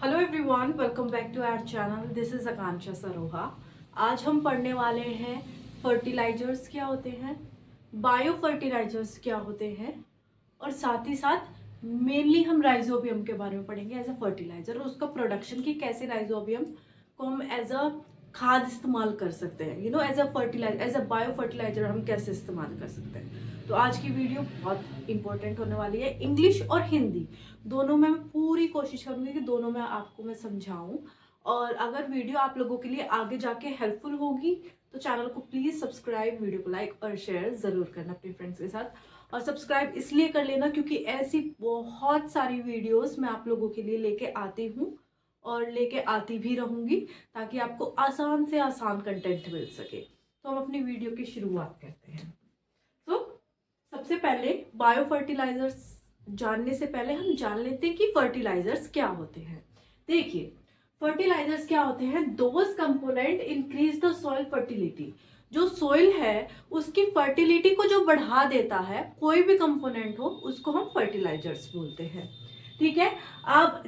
Hello everyone, welcome back to our channel. This is Akanksha Saroha. आज हम पढ़ने वाले हैं फर्टिलाइजर्स क्या होते हैं, बायो फर्टिलाइजर्स क्या होते हैं, और साथ ही साथ मेनली हम राइजोबियम के बारे में पढ़ेंगे एज अ फर्टिलाइजर, और उसका प्रोडक्शन की कैसे राइजोबियम को हम एज अ खाद इस्तेमाल कर सकते हैं, as a fertiliser, as a bio fertiliser हम कैसे इस्तेमाल कर सकते हैं। तो आज की वीडियो बहुत इंपॉर्टेंट होने वाली है। इंग्लिश और हिंदी दोनों में मैं पूरी कोशिश करूंगी कि दोनों में आपको मैं समझाऊं। और अगर वीडियो आप लोगों के लिए आगे जाके हेल्पफुल होगी तो चैनल को प्लीज सब्सक्राइब, वीडियो को लाइक और शेयर जरूर करना अपने फ्रेंड्स के साथ। और सब्सक्राइब इसलिए कर लेना क्योंकि ऐसी बहुत सारी वीडियोस मैं आप लोगों के लिए लेके आती हूँ और लेके आती भी रहूंगी, ताकि आपको आसान से आसान कंटेंट मिल सके। तो हम अपनी वीडियो की शुरुआत करते हैं। तो सबसे पहले बायो फर्टिलाइजर्स जानने से पहले हम जान लेते हैं कि फर्टिलाइजर्स क्या होते हैं। देखिए, फर्टिलाइजर्स क्या होते हैं? Those component increase the soil fertility. जो सॉइल है उसकी फर्टिलिटी को जो बढ़ा देता है, कोई भी कंपोनेंट हो, उसको हम फर्टिलाइजर्स बोलते हैं। ठीक है। अब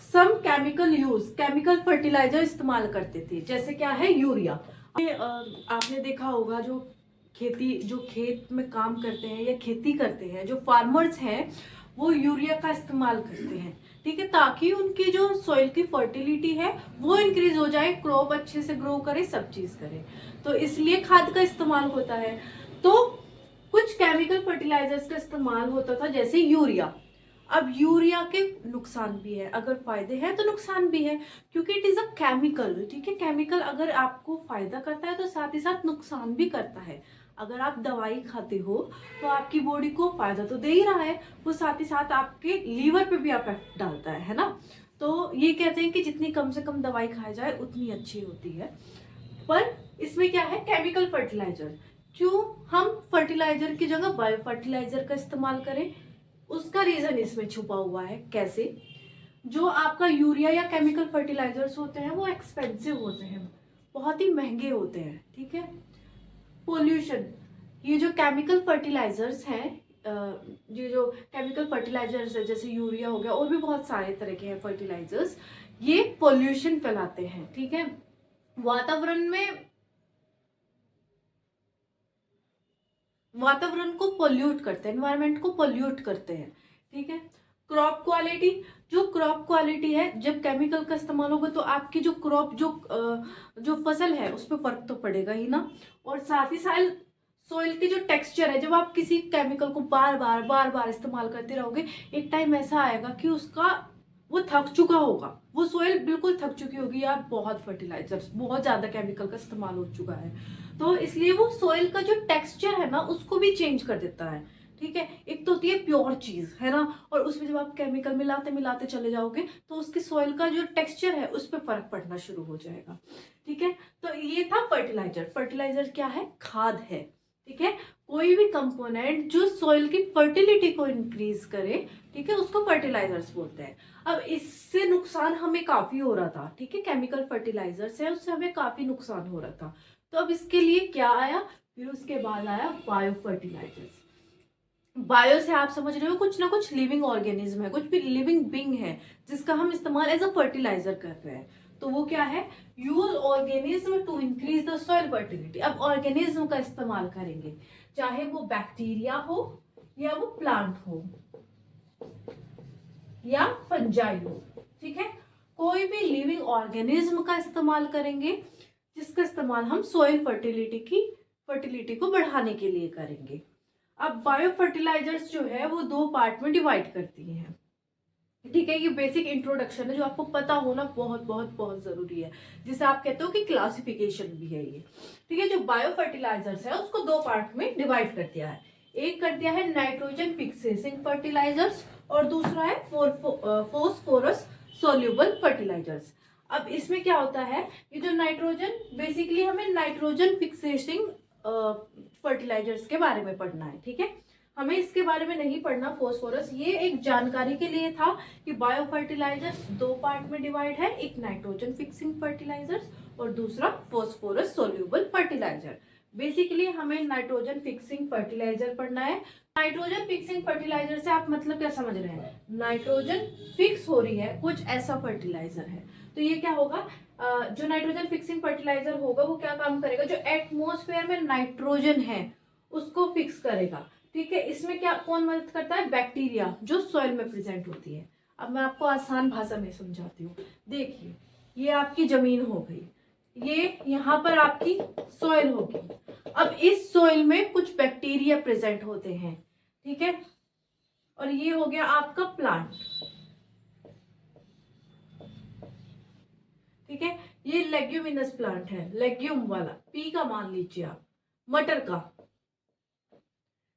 सम केमिकल फर्टिलाइजर इस्तेमाल करते थे, जैसे क्या है, यूरिया। आपने देखा होगा, जो खेत में काम करते हैं या खेती करते हैं, जो फार्मर्स हैं, वो यूरिया का इस्तेमाल करते हैं। ठीक है, ताकि उनकी जो सॉइल की फर्टिलिटी है वो इंक्रीज हो जाए, क्रॉप अच्छे से ग्रो करे, सब चीज करे। तो इसलिए खाद का इस्तेमाल होता है। तो कुछ केमिकल फर्टिलाइजर्स का इस्तेमाल होता था, जैसे यूरिया। अब यूरिया के नुकसान भी है, अगर फायदे हैं तो नुकसान भी है, क्योंकि इट इज अ केमिकल। ठीक है, केमिकल अगर आपको फायदा करता है तो साथ ही साथ नुकसान भी करता है। अगर आप दवाई खाते हो तो आपकी बॉडी को फायदा तो दे ही रहा है, वो साथ ही साथ आपके लीवर पे भी इफेक्ट डालता है ना। तो ये कहते हैं कि जितनी कम से कम दवाई खाई जाए उतनी अच्छी होती है। पर इसमें क्या है, केमिकल फर्टिलाइजर। क्यों हम फर्टिलाइजर की जगह बायो फर्टिलाइजर का इस्तेमाल करें, उसका रीजन इसमें छुपा हुआ है। कैसे? जो आपका यूरिया या केमिकल फर्टिलाइजर्स होते हैं वो एक्सपेंसिव होते हैं, बहुत ही महंगे होते हैं। ठीक है। पोल्यूशन, ये जो केमिकल फर्टिलाइजर्स हैं, ये जो केमिकल फर्टिलाइजर्स है, जैसे यूरिया हो गया, और भी बहुत सारे तरह के हैं फर्टिलाइजर्स, ये पोल्यूशन फैलाते हैं। ठीक है, वातावरण को पोल्यूट करते हैं, एनवायरमेंट को पोल्यूट करते हैं। ठीक है। क्रॉप क्वालिटी, जो क्रॉप क्वालिटी है, जब केमिकल का इस्तेमाल होगा तो आपकी जो क्रॉप, जो फसल है, उस पर फर्क तो पड़ेगा ही ना। और साथ ही साथ सोइल की जो टेक्सचर है, जब आप किसी केमिकल को बार बार इस्तेमाल करते रहोगे, एक टाइम ऐसा आएगा कि उसका वो थक चुका होगा, वो सोइल बिल्कुल थक चुकी होगी, यार बहुत फर्टिलाइजर्स, बहुत ज्यादा केमिकल का इस्तेमाल हो चुका है। तो इसलिए वो सोइल का जो टेक्सचर है ना, उसको भी चेंज कर देता है। ठीक है, एक तो होती है प्योर चीज, है ना, और उसमें जब आप केमिकल मिलाते मिलाते चले जाओगे तो उसकी सॉइल का जो टेक्सचर है उस पर फर्क पड़ना शुरू हो जाएगा। ठीक है, तो ये था फर्टिलाइजर। फर्टिलाइजर क्या है? खाद है। ठीक है, कोई भी कंपोनेंट जो सॉइल की फर्टिलिटी को इंक्रीज करे, ठीक है, उसको फर्टिलाइजर्स बोलते हैं। अब इससे नुकसान हमें काफी हो रहा था। ठीक है, केमिकल फर्टिलाइजर्स है, उससे हमें काफी नुकसान हो रहा था। तो अब इसके लिए क्या आया? फिर उसके बाद आया बायो फर्टिलाइजर्स। बायो से आप समझ रहे हो, कुछ ना कुछ लिविंग ऑर्गेनिज्म है, कुछ भी लिविंग बिंग है, जिसका हम इस्तेमाल एज अ फर्टिलाइजर कर रहे हैं। तो वो क्या है? Use organism to increase the soil fertility. अब ऑर्गेनिज्म का इस्तेमाल करेंगे, चाहे वो बैक्टीरिया हो, या वो प्लांट हो, या फंजाई हो। ठीक है, कोई भी लिविंग ऑर्गेनिज्म का इस्तेमाल करेंगे, जिसका इस्तेमाल हम सॉइल फर्टिलिटी को बढ़ाने के लिए करेंगे। अब बायो फर्टिलाइजर्स जो है वो दो पार्ट में डिवाइड करती हैं। ठीक है, ये बेसिक इंट्रोडक्शन है जो आपको पता होना बहुत बहुत बहुत जरूरी है, जिसे आप कहते हो कि क्लासिफिकेशन भी है ये। ठीक है, जो बायो फर्टिलाइजर्स है उसको दो पार्ट में डिवाइड कर दिया है। एक कर दिया है नाइट्रोजन फिक्सेसिंग फर्टिलाइजर्स, और दूसरा है फोस्फोरस सोल्यूबल फर्टिलाइजर्स। अब इसमें क्या होता है, ये जो नाइट्रोजन, बेसिकली हमें नाइट्रोजन फिक्सेसिंग फर्टिलाइजर्स के बारे में पढ़ना है। ठीक है, हमें इसके बारे में नहीं पढ़ना फोस्फोरस, ये एक जानकारी के लिए था कि बायो फर्टिलाइजर्स दो पार्ट में डिवाइड है, एक नाइट्रोजन फिक्सिंग फर्टिलाइजर्स और दूसरा फोस्फोरस सोल्यूबल फर्टिलाइजर। बेसिकली हमें नाइट्रोजन फिक्सिंग फर्टिलाइजर पढ़ना है। नाइट्रोजन फिक्सिंग फर्टिलाइजर से आप मतलब क्या समझ रहे हैं, नाइट्रोजन फिक्स हो रही है, कुछ ऐसा फर्टिलाइजर है। तो ये क्या होगा, जो नाइट्रोजन फिक्सिंग फर्टिलाइजर होगा वो क्या काम करेगा, जो एटमॉस्फेयर में नाइट्रोजन है उसको फिक्स करेगा। ठीक है, इसमें क्या कौन मदद करता है, बैक्टीरिया जो सॉइल में प्रेजेंट होती है। अब मैं आपको आसान भाषा में समझाती हूँ। देखिए, ये आपकी जमीन हो गई, ये यहाँ पर आपकी सॉइल होगी। अब इस सॉइल में कुछ बैक्टीरिया प्रेजेंट होते हैं, ठीक है, और ये हो गया आपका प्लांट। ठीक है, ये लेग्यूमिनस प्लांट है, लेग्यूम वाला, पी का मान लीजिए आप, मटर का।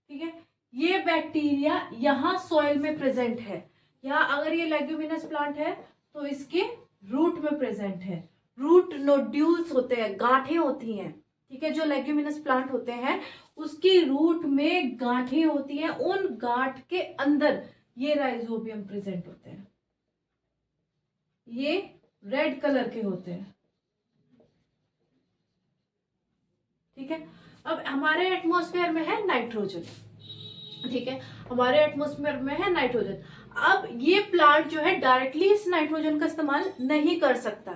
ठीक है, ये बैक्टीरिया यहाँ सॉइल में प्रेजेंट है। यहाँ अगर ये लेग्यूमिनस प्लांट है तो इसके रूट में प्रेजेंट है। रूट नोड्यूल्स होते हैं, गांठें होती हैं। ठीक है, जो लेग्यूमिनस प्लांट होते हैं उसकी रूट में गांठें होती हैं, उन गांठ के अंदर ये राइजोबियम प्रेजेंट होते हैं। ये रेड कलर के होते हैं। ठीक है, अब हमारे एटमॉस्फेयर में है नाइट्रोजन। ठीक है, हमारे एटमॉस्फेयर में है नाइट्रोजन। अब ये प्लांट जो है डायरेक्टली इस नाइट्रोजन का इस्तेमाल नहीं कर सकता।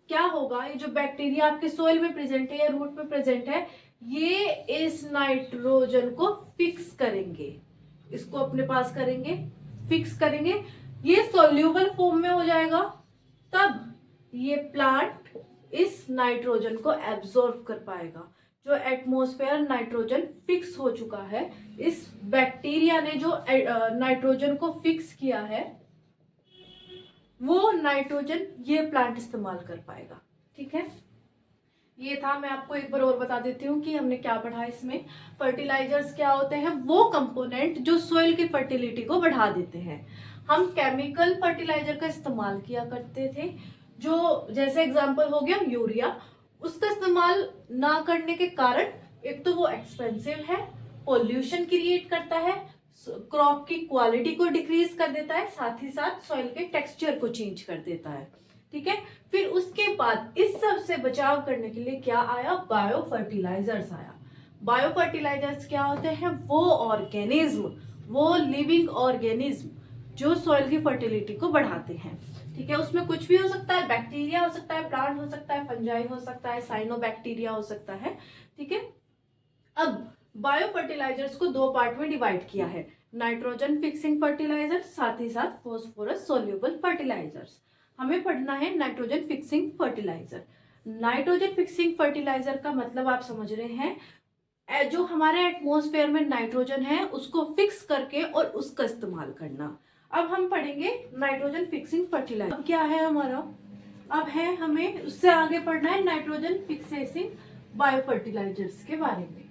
क्या होगा, ये जो बैक्टीरिया आपके सोइल में प्रेजेंट है या रूट में प्रेजेंट है, ये इस नाइट्रोजन को फिक्स करेंगे, इसको अपने पास करेंगे, फिक्स करेंगे, ये सोल्यूबल फॉर्म में हो जाएगा। तब ये प्लांट इस नाइट्रोजन को एब्जॉर्ब कर पाएगा। जो एटमॉस्फेयर नाइट्रोजन फिक्स हो चुका है, इस बैक्टीरिया ने जो नाइट्रोजन को फिक्स किया है, वो नाइट्रोजन ये प्लांट इस्तेमाल कर पाएगा। ठीक है, ये था। मैं आपको एक बार और बता देती हूँ कि हमने क्या पढ़ा इसमें। फर्टिलाइजर्स क्या होते हैं, वो कंपोनेंट जो सोइल की फर्टिलिटी को बढ़ा देते हैं। हम केमिकल फर्टिलाइजर का इस्तेमाल किया करते थे, जो जैसे एग्जांपल हो गया यूरिया। उसका इस्तेमाल ना करने के कारण एक तो वो एक्सपेंसिव है, पोल्यूशन क्रिएट करता है, क्रॉप की क्वालिटी को डिक्रीज कर देता है, साथ ही साथ सॉइल के टेक्सचर को चेंज कर देता है। ठीक है, फिर उसके बाद इस सब से बचाव करने के लिए क्या आया, बायो फर्टिलाइजर्स आया। बायो फर्टिलाइजर्स क्या होते हैं, वो ऑर्गेनिज्म, वो लिविंग ऑर्गेनिज्म जो सॉइल की फर्टिलिटी को बढ़ाते हैं। ठीक है, उसमें कुछ भी हो सकता है, बैक्टीरिया हो सकता है, प्लांट हो सकता है, फंजाई हो सकता है, साइनोबैक्टीरिया हो सकता है। ठीक है, अब बायो फर्टिलाइजर्स को दो पार्ट में डिवाइड किया है, नाइट्रोजन फिक्सिंग फर्टिलाइजर, साथ ही साथ फॉस्फोरस सोल्यूबल फर्टिलाइजर्स। हमें पढ़ना है nitrogen fixing fertiliser. Nitrogen fixing fertiliser का मतलब आप समझ रहे हैं, जो हमारे एटमॉस्फेयर में नाइट्रोजन है उसको फिक्स करके और उसका इस्तेमाल करना। अब हम पढ़ेंगे नाइट्रोजन फिक्सिंग फर्टिलाइजर। अब क्या है हमारा, अब है हमें उससे आगे पढ़ना है नाइट्रोजन फिक्सेसिंग बायो फर्टिलाइजर्स के बारे में।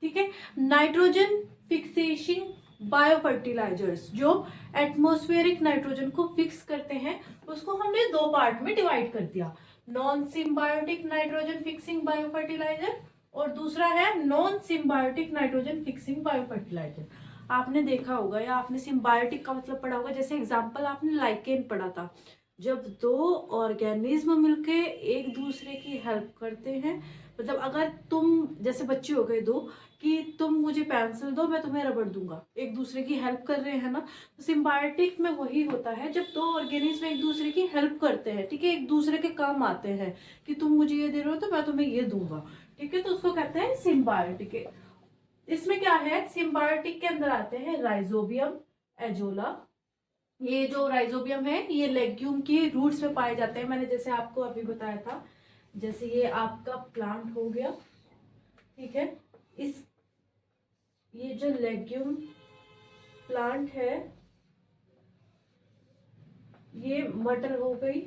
ठीक है, नाइट्रोजन फिक्सेशन बायो फर्टिलाइजर्स जो एटमॉस्फेरिक नाइट्रोजन को फिक्स करते हैं, उसको हमने दो पार्ट में डिवाइड कर दिया, non symbiotic nitrogen fixing bio fertiliser और दूसरा है non symbiotic nitrogen fixing bio fertiliser. आपने देखा होगा या आपने सिम्बायोटिक का मतलब पढ़ा होगा, जैसे एग्जांपल आपने लाइकेन पढ़ा था, जब दो ऑर्गेनिज्म मिलके एक दूसरे की हेल्प करते हैं। मतलब अगर तुम जैसे बच्चे हो गए दो, कि तुम मुझे पेंसिल दो मैं तुम्हें रबड़ दूंगा, एक दूसरे की हेल्प कर रहे हैं ना, तो सिम्बायोटिक में वही होता है, जब दो ऑर्गेनिज्म एक दूसरे की हेल्प करते हैं। ठीक है, एक दूसरे के काम आते हैं, कि तुम मुझे ये दे रहे हो तो मैं तुम्हें ये दूंगा। ठीक है, तो उसको कहते हैं सिम्बायोटिक। इसमें क्या है, सिम्बायोटिक के अंदर आते हैं राइजोबियम, एजोला। ये जो राइजोबियम है ये लेग्यूम की रूट्स में पाए जाते हैं, मैंने जैसे आपको अभी बताया था। जैसे ये आपका प्लांट हो गया, ठीक है, इस ये जो लेग्यूम प्लांट है, ये मटर हो गई।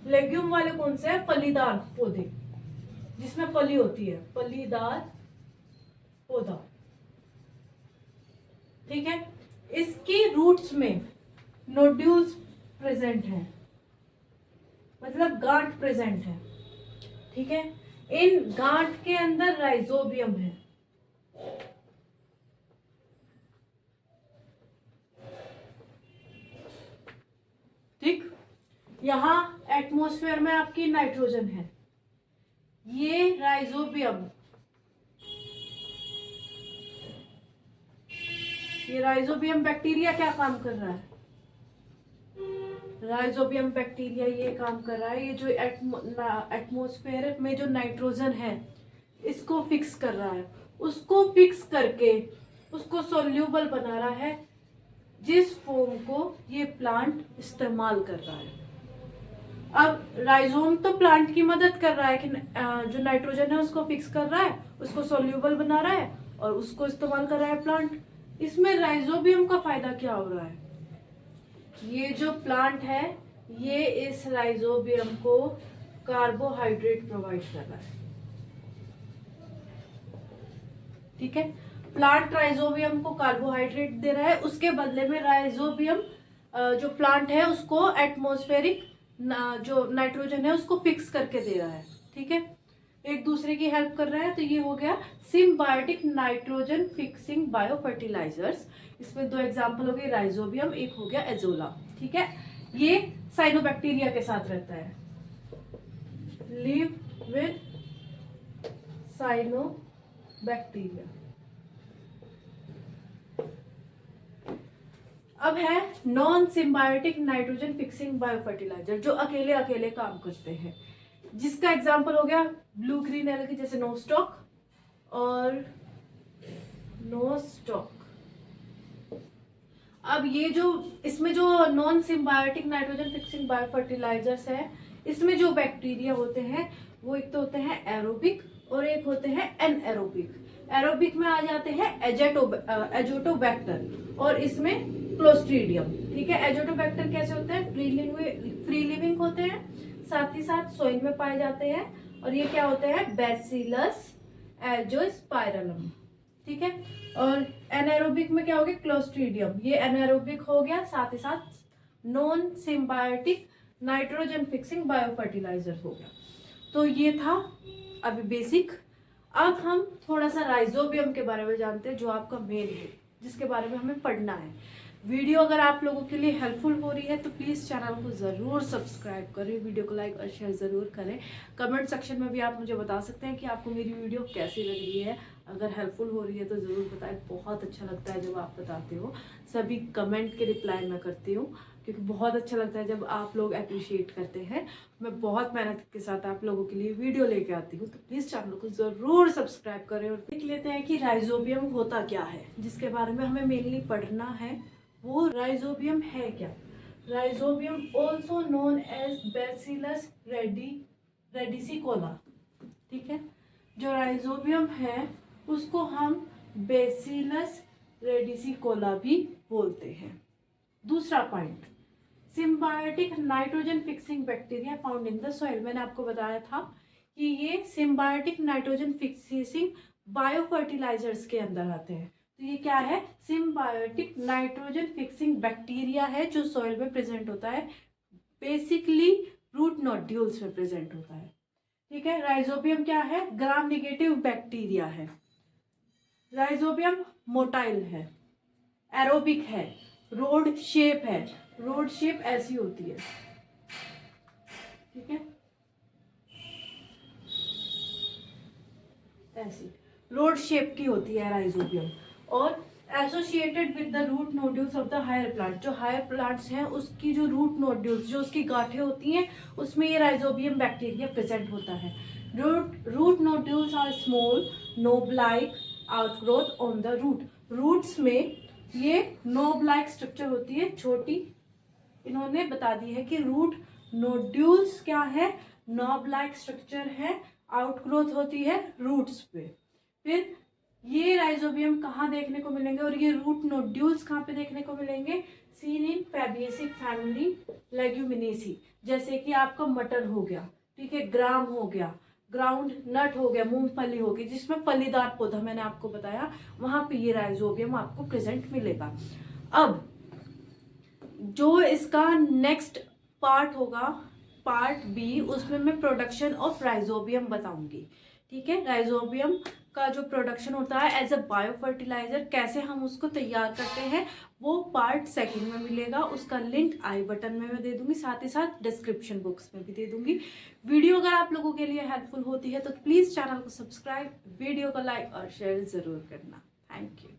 लेग्यूम वाले कौन से हैं, फलीदार पौधे, जिसमें फली होती है, फलीदार पौधा। ठीक है, इसकी रूट्स में नोड्यूल्स प्रेजेंट हैं, मतलब गांठ प्रेजेंट है। ठीक है, इन गांठ के अंदर राइजोबियम है। ठीक, यहाँ एटमॉस्फेयर में आपकी नाइट्रोजन है, ये राइजोबियम, ये राइजोबियम बैक्टीरिया क्या काम कर रहा है? राइजोबियम बैक्टीरिया ये काम कर रहा है, ये जो एटमॉस्फेयर में जो नाइट्रोजन है इसको फिक्स कर रहा है, उसको फिक्स करके उसको सोल्यूबल बना रहा है, जिस फॉर्म को ये प्लांट इस्तेमाल कर रहा है। अब राइजोम तो प्लांट की मदद कर रहा है कि जो नाइट्रोजन है उसको फिक्स कर रहा है, उसको सोल्यूबल बना रहा है और उसको इस्तेमाल कर रहा है प्लांट। इसमें राइजोबियम का फायदा क्या हो रहा है? ये जो प्लांट है ये इस राइजोबियम को कार्बोहाइड्रेट प्रोवाइड कर रहा है। ठीक है, प्लांट राइजोबियम को कार्बोहाइड्रेट दे रहा है, उसके बदले में राइजोबियम जो प्लांट है उसको एटमॉस्फेरिक जो नाइट्रोजन है उसको फिक्स करके दे रहा है। ठीक है, एक दूसरे की हेल्प कर रहा है। तो ये हो गया symbiotic nitrogen fixing bio fertilisers. इसमें दो एग्जांपल हो गए, राइजोबियम, एक हो गया एजोला। ठीक है, ये साइनोबैक्टीरिया के साथ रहता है, लिव विद साइनोबैक्टीरिया। अब है non symbiotic nitrogen fixing bio fertiliser, जो अकेले अकेले काम करते हैं, जिसका एग्जांपल हो गया ब्लू ग्रीन एल्गी, जैसे नोस्टॉक और नोस्टॉक। अब ये जो इसमें जो non symbiotic nitrogen fixing bio fertilisers है, इसमें जो बैक्टीरिया होते हैं वो एक तो होते हैं एरोबिक और एक होते हैं एनएरोबिक। एरोबिक में आ जाते हैं एजोटोबैक्टर और इसमें क्लोस्ट्रीडियम। ठीक है, एजोटोबैक्टर कैसे होते हैं? फ्री लिविंग होते हैं, साथ ही साथ सॉइल में पाए जाते हैं, और ये क्या होते हैं? बैसिलस एंजियोस्पाइरलम। ठीक है, और एनाएरोबिक में क्या हो गया? क्लोस्ट्रीडियम, ये एनाएरोबिक हो गया, साथ ही साथ non symbiotic nitrogen fixing bio fertiliser हो गया। तो ये था अभी बेसिक। अब हम थोड़ा सा राइजोबियम के बारे में जानते हैं, जो आपका मेन है, जिसके बारे में हमें पढ़ना है। वीडियो अगर आप लोगों के लिए हेल्पफुल हो रही है तो प्लीज़ चैनल को ज़रूर सब्सक्राइब करें, वीडियो को लाइक और शेयर ज़रूर करें। कमेंट सेक्शन में भी आप मुझे बता सकते हैं कि आपको मेरी वीडियो कैसी लग रही है। अगर हेल्पफुल हो रही है तो ज़रूर बताएं, बहुत अच्छा लगता है जब आप बताते हो। सभी कमेंट के रिप्लाई मैं करती हूँ, क्योंकि बहुत अच्छा लगता है जब आप लोग अप्रिशिएट करते हैं। मैं बहुत मेहनत के साथ आप लोगों के लिए वीडियो लेके आती हूँ, तो प्लीज़ चैनल को ज़रूर सब्सक्राइब करें। और देख लेते हैं कि राइजोबियम होता क्या है, जिसके बारे में हमें मेनली पढ़ना है। वो राइजोबियम है क्या? Rhizobium also known as bacillus radicicola. ठीक है, जो राइजोबियम है उसको हम बैसिलस रेडिसिकोला भी बोलते हैं। दूसरा point, symbiotic nitrogen fixing bacteria found in the soil. मैंने आपको बताया था कि ये symbiotic nitrogen fixing bio fertilisers के अंदर आते हैं। तो ये क्या है? सिम्बायोटिक नाइट्रोजन फिक्सिंग बैक्टीरिया है, जो सॉइल में प्रेजेंट होता है, बेसिकली रूट नोड्यूल्स में प्रेजेंट होता है। ठीक है, राइजोबियम क्या है? ग्राम नेगेटिव बैक्टीरिया है। राइजोबियम मोटाइल है, एरोबिक है, रोड शेप है। रोड शेप ऐसी होती है। ठीक है, ऐसी रोड शेप की होती है राइजोबियम, और associated with the root nodules of the higher plant. जो हायर प्लांट्स हैं उसकी जो रूट नोड्यूल्स, जो उसकी गांठें होती हैं, उसमें ये राइजोबियम बैक्टीरिया प्रेजेंट होता है। Root nodules are small knob like outgrowth on the root. Roots में ये नोब लाइक स्ट्रक्चर होती है, छोटी। इन्होंने बता दी है कि रूट नोड्यूल्स क्या है? नोब लाइक स्ट्रक्चर है, आउटग्रोथ होती है रूट्स पे। फिर ये राइजोबियम कहाँ देखने को मिलेंगे, और ये रूट नोड्यूल्स कहाँ पे देखने को मिलेंगे? Seen in Fabaceae family Leguminosae. जैसे कि आपका मटर हो गया, ठीक है, ग्राम हो गया, ग्राउंड नट हो गया, मूंगफली हो गई, जिसमें फलीदार पौधा मैंने आपको बताया, वहां पे ये राइजोबियम आपको प्रेजेंट मिलेगा। अब जो इसका नेक्स्ट पार्ट होगा, पार्ट बी, उसमें मैं प्रोडक्शन ऑफ राइजोबियम बताऊंगी, ठीक है। राइजोबियम का जो प्रोडक्शन होता है एज अ बायो फर्टिलाइजर, कैसे हम उसको तैयार करते हैं वो पार्ट सेकंड में मिलेगा। उसका लिंक आई बटन में मैं दे दूंगी, साथ ही साथ डिस्क्रिप्शन बॉक्स में भी दे दूंगी। वीडियो अगर आप लोगों के लिए हेल्पफुल होती है तो प्लीज़ चैनल को सब्सक्राइब, वीडियो को लाइक और शेयर ज़रूर करना। Thank you.